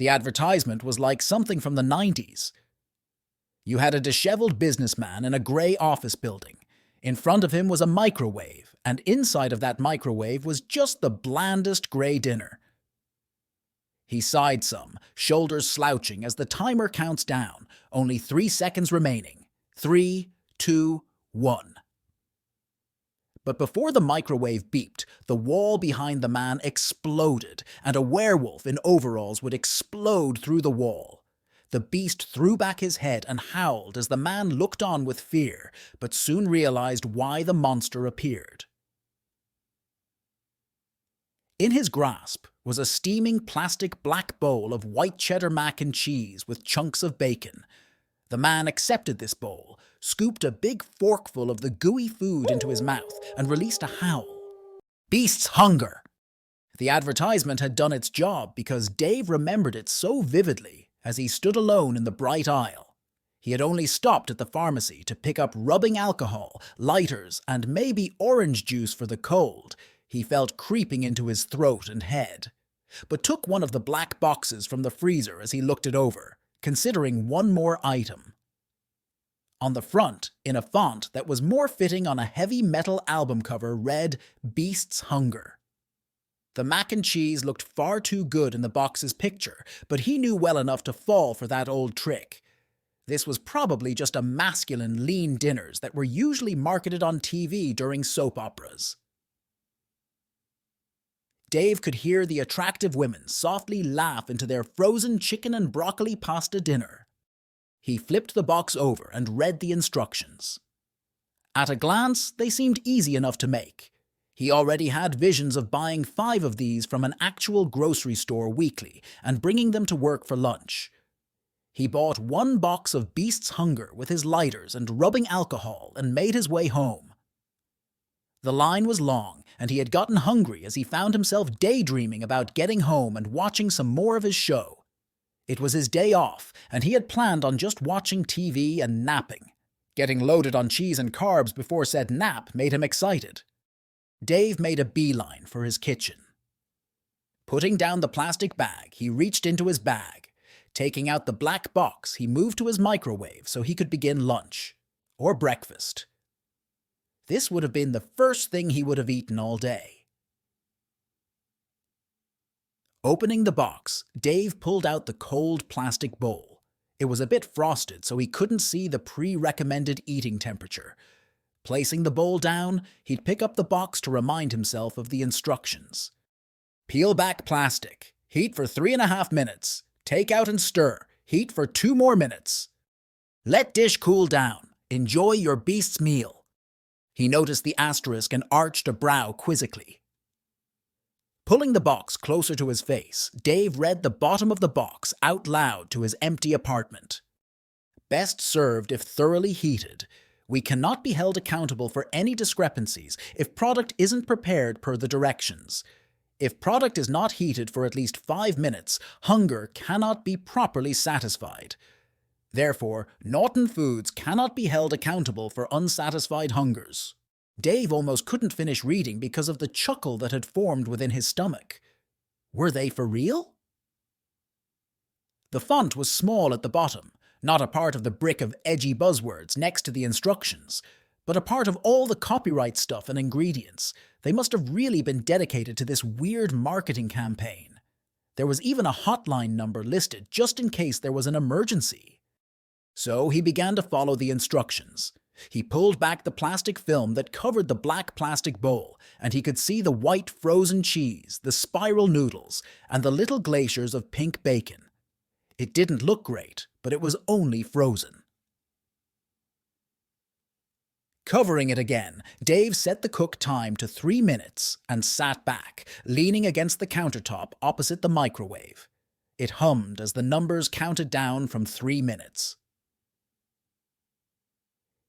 The advertisement was like something from the 90s. You had a disheveled businessman in a grey office building. In front of him was a microwave, and inside of that microwave was just the blandest grey dinner. He sighed some, shoulders slouching as the timer counts down, only 3 seconds remaining. 3, 2, 1. But before the microwave beeped, the wall behind the man exploded, and a werewolf in overalls would explode through the wall. The beast threw back his head and howled as the man looked on with fear, but soon realized why the monster appeared. In his grasp was a steaming plastic black bowl of white cheddar mac and cheese with chunks of bacon. The man accepted this bowl, scooped a big forkful of the gooey food into his mouth, and released a howl. Beast's hunger! The advertisement had done its job because Dave remembered it so vividly as he stood alone in the bright aisle. He had only stopped at the pharmacy to pick up rubbing alcohol, lighters, and maybe orange juice for the cold he felt creeping into his throat and head, but took one of the black boxes from the freezer as he looked it over, considering one more item. On the front, in a font that was more fitting on a heavy metal album cover, read Beast's Hunger. The mac and cheese looked far too good in the box's picture, but he knew well enough to fall for that old trick. This was probably just a masculine, lean dinners that were usually marketed on TV during soap operas. Dave could hear the attractive women softly laugh into their frozen chicken and broccoli pasta dinner. He flipped the box over and read the instructions. At a glance, they seemed easy enough to make. He already had visions of buying 5 of these from an actual grocery store weekly and bringing them to work for lunch. He bought 1 box of Beast's Hunger with his lighters and rubbing alcohol and made his way home. The line was long, and he had gotten hungry as he found himself daydreaming about getting home and watching some more of his show. It was his day off, and he had planned on just watching TV and napping. Getting loaded on cheese and carbs before said nap made him excited. Dave made a beeline for his kitchen. Putting down the plastic bag, he reached into his bag. Taking out the black box, he moved to his microwave so he could begin lunch. Or breakfast. This would have been the first thing he would have eaten all day. Opening the box, Dave pulled out the cold plastic bowl. It was a bit frosted, so he couldn't see the pre-recommended eating temperature. Placing the bowl down, he'd pick up the box to remind himself of the instructions. Peel back plastic. Heat for 3.5 minutes. Take out and stir. Heat for 2 more minutes. Let dish cool down. Enjoy your beast's meal. He noticed the asterisk and arched a brow quizzically. Pulling the box closer to his face, Dave read the bottom of the box out loud to his empty apartment. Best served if thoroughly heated. We cannot be held accountable for any discrepancies if product isn't prepared per the directions. If product is not heated for at least 5 minutes, hunger cannot be properly satisfied. Therefore, Norton Foods cannot be held accountable for unsatisfied hungers. Dave almost couldn't finish reading because of the chuckle that had formed within his stomach. Were they for real? The font was small at the bottom, not a part of the brick of edgy buzzwords next to the instructions, but a part of all the copyright stuff and ingredients. They must have really been dedicated to this weird marketing campaign. There was even a hotline number listed just in case there was an emergency. So he began to follow the instructions. He pulled back the plastic film that covered the black plastic bowl, and he could see the white frozen cheese, the spiral noodles, and the little glaciers of pink bacon. It didn't look great, but it was only frozen. Covering it again, Dave set the cook time to 3 minutes and sat back, leaning against the countertop opposite the microwave. It hummed as the numbers counted down from 3 minutes.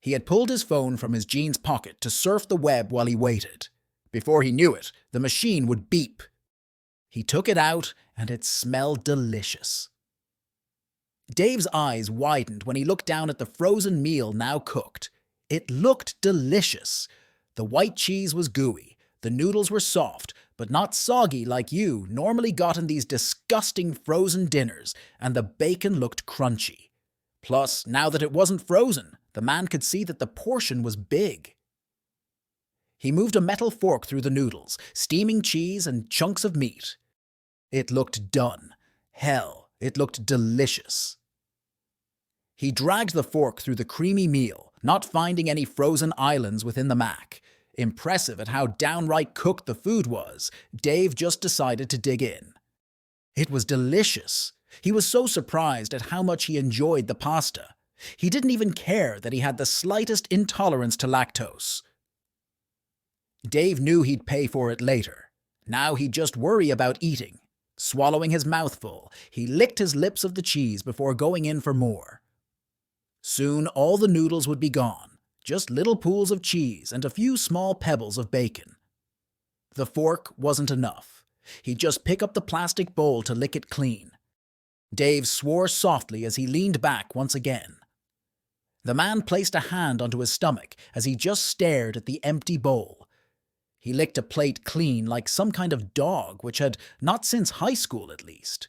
He had pulled his phone from his jeans pocket to surf the web while he waited. Before he knew it, the machine would beep. He took it out, and it smelled delicious. Dave's eyes widened when he looked down at the frozen meal now cooked. It looked delicious. The white cheese was gooey, the noodles were soft, but not soggy like you normally got in these disgusting frozen dinners, and the bacon looked crunchy. Plus, now that it wasn't frozen, the man could see that the portion was big. He moved a metal fork through the noodles, steaming cheese and chunks of meat. It looked done. Hell, it looked delicious. He dragged the fork through the creamy meal, not finding any frozen islands within the mac. Impressive at how downright cooked the food was, Dave just decided to dig in. It was delicious. He was so surprised at how much he enjoyed the pasta. He didn't even care that he had the slightest intolerance to lactose. Dave knew he'd pay for it later. Now he'd just worry about eating. Swallowing his mouthful, he licked his lips of the cheese before going in for more. Soon all the noodles would be gone, just little pools of cheese and a few small pebbles of bacon. The fork wasn't enough. He'd just pick up the plastic bowl to lick it clean. Dave swore softly as he leaned back once again. The man placed a hand onto his stomach as he just stared at the empty bowl. He licked a plate clean like some kind of dog, which had not since high school at least.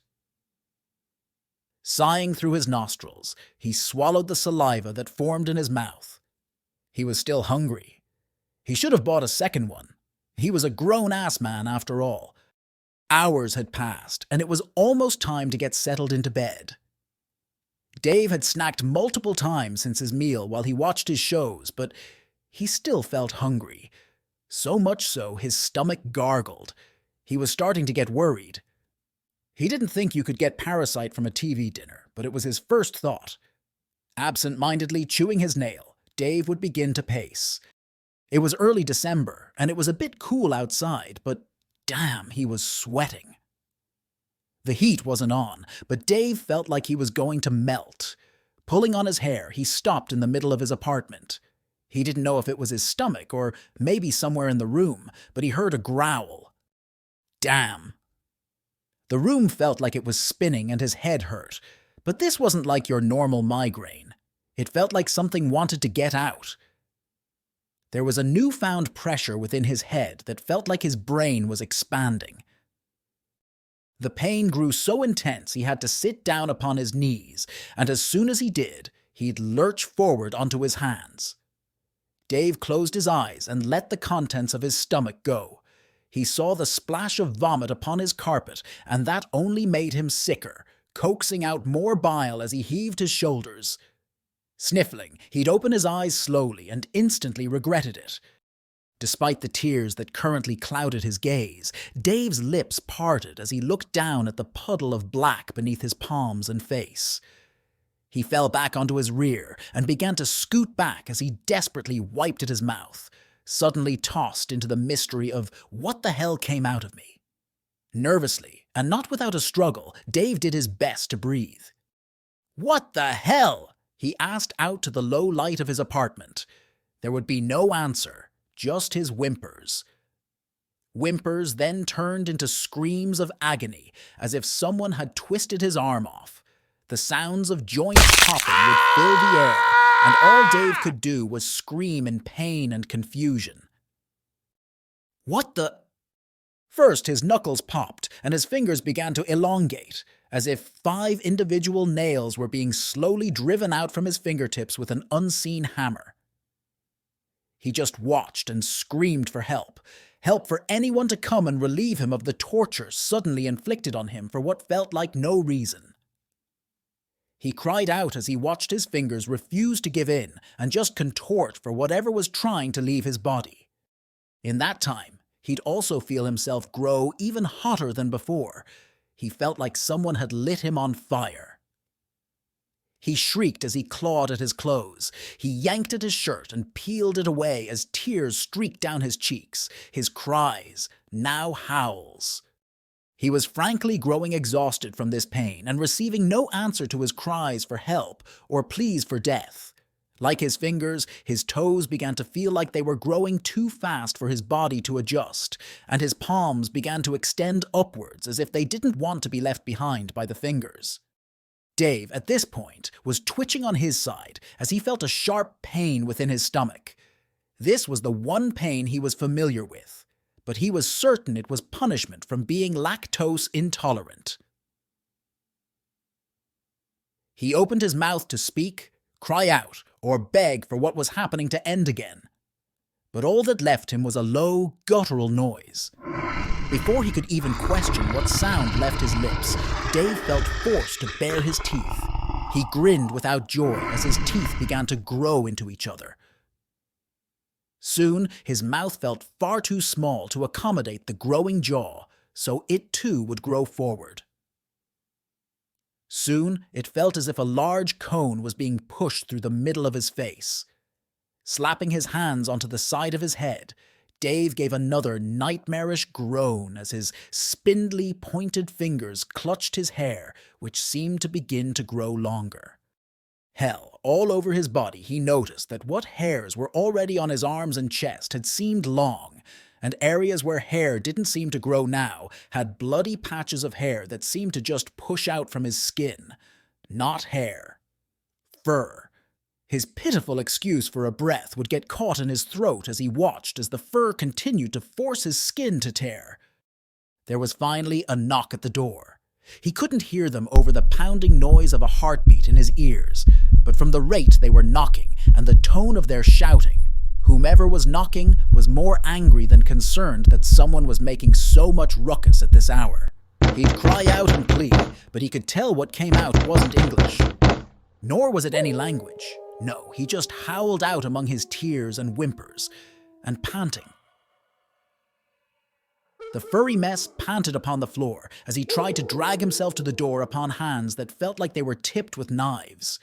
Sighing through his nostrils, he swallowed the saliva that formed in his mouth. He was still hungry. He should have bought a second one. He was a grown-ass man after all. Hours had passed, and it was almost time to get settled into bed. Dave had snacked multiple times since his meal while he watched his shows, but he still felt hungry. So much so, his stomach gargled. He was starting to get worried. He didn't think you could get parasite from a TV dinner, but it was his first thought. Absent-mindedly chewing his nail, Dave would begin to pace. It was early December, and it was a bit cool outside, but damn, he was sweating. The heat wasn't on, but Dave felt like he was going to melt. Pulling on his hair, he stopped in the middle of his apartment. He didn't know if it was his stomach or maybe somewhere in the room, but he heard a growl. Damn. The room felt like it was spinning and his head hurt, but this wasn't like your normal migraine. It felt like something wanted to get out. There was a newfound pressure within his head that felt like his brain was expanding. The pain grew so intense he had to sit down upon his knees, and as soon as he did, he'd lurch forward onto his hands. Dave closed his eyes and let the contents of his stomach go. He saw the splash of vomit upon his carpet, and that only made him sicker, coaxing out more bile as he heaved his shoulders. Sniffling, he'd open his eyes slowly and instantly regretted it. Despite the tears that currently clouded his gaze, Dave's lips parted as he looked down at the puddle of black beneath his palms and face. He fell back onto his rear and began to scoot back as he desperately wiped at his mouth, suddenly tossed into the mystery of what the hell came out of me. Nervously, and not without a struggle, Dave did his best to breathe. "What the hell?" he asked out to the low light of his apartment. There would be no answer, just his whimpers. Whimpers then turned into screams of agony, as if someone had twisted his arm off. The sounds of joints popping would fill the air, and all Dave could do was scream in pain and confusion. What the? First, his knuckles popped, and his fingers began to elongate, as if 5 individual nails were being slowly driven out from his fingertips with an unseen hammer. He just watched and screamed for help. Help for anyone to come and relieve him of the torture suddenly inflicted on him for what felt like no reason. He cried out as he watched his fingers refuse to give in and just contort for whatever was trying to leave his body. In that time, he'd also feel himself grow even hotter than before. He felt like someone had lit him on fire. He shrieked as he clawed at his clothes. He yanked at his shirt and peeled it away as tears streaked down his cheeks. His cries, now howls. He was frankly growing exhausted from this pain and receiving no answer to his cries for help or pleas for death. Like his fingers, his toes began to feel like they were growing too fast for his body to adjust, and his palms began to extend upwards as if they didn't want to be left behind by the fingers. Dave, at this point, was twitching on his side as he felt a sharp pain within his stomach. This was the one pain he was familiar with. but he was certain it was punishment from being lactose intolerant. He opened his mouth to speak, cry out, or beg for what was happening to end again. But all that left him was a low, guttural noise. Before he could even question what sound left his lips, Dave felt forced to bare his teeth. He grinned without joy as his teeth began to grow into each other. Soon, his mouth felt far too small to accommodate the growing jaw, so it too would grow forward. Soon, it felt as if a large cone was being pushed through the middle of his face. Slapping his hands onto the side of his head, Dave gave another nightmarish groan as his spindly, pointed fingers clutched his hair, which seemed to begin to grow longer. Hell, all over his body he noticed that what hairs were already on his arms and chest had seemed long, and areas where hair didn't seem to grow now had bloody patches of hair that seemed to just push out from his skin. Not hair. Fur. His pitiful excuse for a breath would get caught in his throat as he watched as the fur continued to force his skin to tear. There was finally a knock at the door. He couldn't hear them over the pounding noise of a heartbeat in his ears, but from the rate they were knocking and the tone of their shouting, whomever was knocking was more angry than concerned that someone was making so much ruckus at this hour. He'd cry out and plead, but he could tell what came out wasn't English. Nor was it any language. No, he just howled out among his tears and whimpers, and panting. The furry mess panted upon the floor as he tried to drag himself to the door upon hands that felt like they were tipped with knives.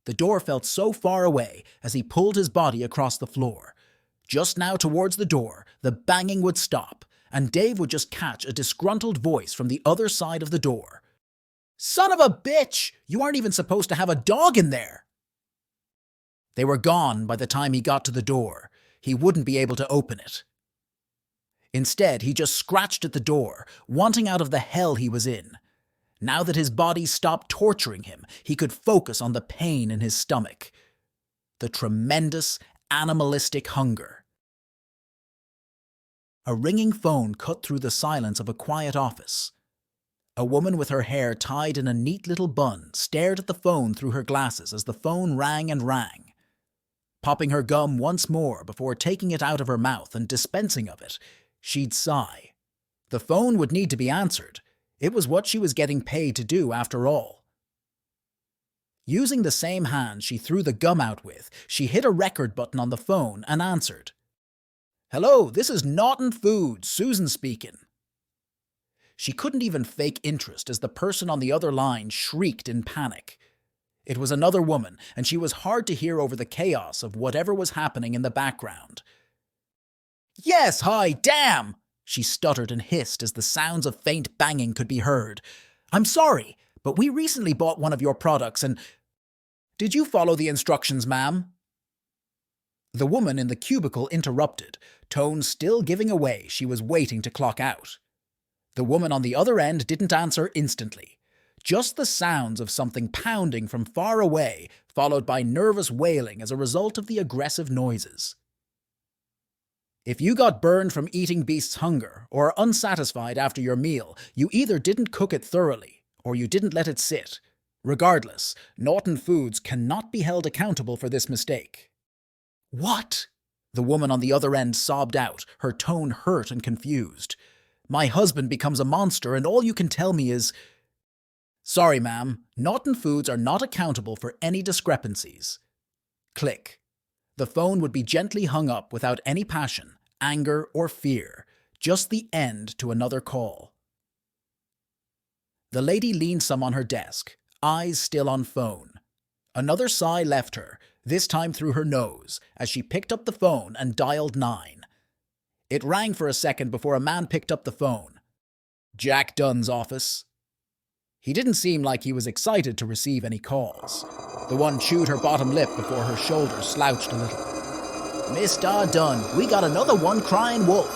The door felt so far away as he pulled his body across the floor. Just now towards the door, the banging would stop, and Dave would just catch a disgruntled voice from the other side of the door. "Son of a bitch! You aren't even supposed to have a dog in there!" They were gone by the time he got to the door. He wouldn't be able to open it. Instead, he just scratched at the door, wanting out of the hell he was in. Now that his body stopped torturing him, he could focus on the pain in his stomach. The tremendous, animalistic hunger. A ringing phone cut through the silence of a quiet office. A woman with her hair tied in a neat little bun stared at the phone through her glasses as the phone rang and rang. Popping her gum once more before taking it out of her mouth and dispensing of it, she'd sigh. The phone would need to be answered. It was what she was getting paid to do after all. Using the same hand she threw the gum out with, she hit a record button on the phone and answered. "Hello, this is Naughton Foods, Susan speaking." She couldn't even fake interest as the person on the other line shrieked in panic. It was another woman, and she was hard to hear over the chaos of whatever was happening in the background. "Yes, hi, damn!" she stuttered and hissed as the sounds of faint banging could be heard. "I'm sorry, but we recently bought one of your products and—" "Did you follow the instructions, ma'am?" The woman in the cubicle interrupted, tone still giving away she was waiting to clock out. The woman on the other end didn't answer instantly. Just the sounds of something pounding from far away, followed by nervous wailing as a result of the aggressive noises. If you got burned from eating beast's hunger or are unsatisfied after your meal, you either didn't cook it thoroughly or you didn't let it sit. Regardless, Naughton Foods cannot be held accountable for this mistake. "What?" the woman on the other end sobbed out, her tone hurt and confused. "My husband becomes a monster and all you can tell me is—" "Sorry, ma'am, Naughton Foods are not accountable for any discrepancies." Click. The phone would be gently hung up without any passion, anger, or fear, just the end to another call. The lady leaned some on her desk, eyes still on phone. Another sigh left her, this time through her nose, as she picked up the phone and dialed 9. It rang for a second before a man picked up the phone. Jack Dunn's office. He didn't seem like he was excited to receive any calls. The one chewed her bottom lip before her shoulders slouched a little. "Mr. Dunn, we got another one crying wolf.